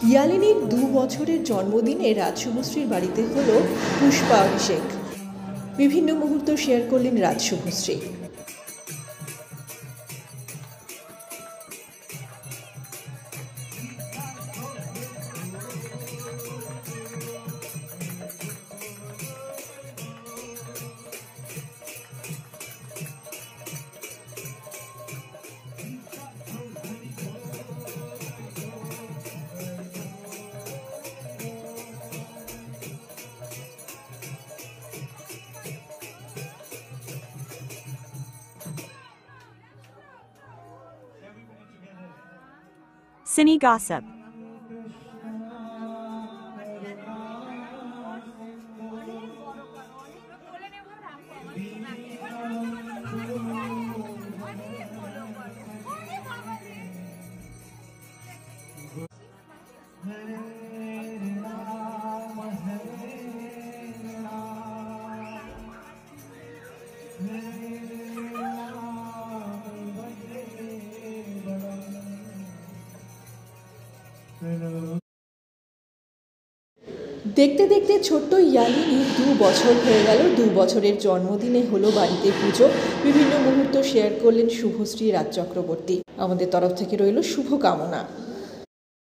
ইয়ালিনীর 2 বছরের জন্মদিনে রাজ শুভশ্রীর বাড়িতে হলো পুষ্পাভিষেক। বিভিন্ন মুহূর্ত শেয়ার করলেন রাজ শুভশ্রী। Cine Gossip. দেখতে দেখতে ছোট্ট ইয়ালিনীর 2 বছর হয়ে গেল। 2 বছরের জন্মদিনে হলো বাড়িতে পুজো। বিভিন্ন মুহূর্ত শেয়ার করলেন শুভশ্রী রাজ চক্রবর্তী। আমাদের তরফ থেকে রইল শুভকামনা।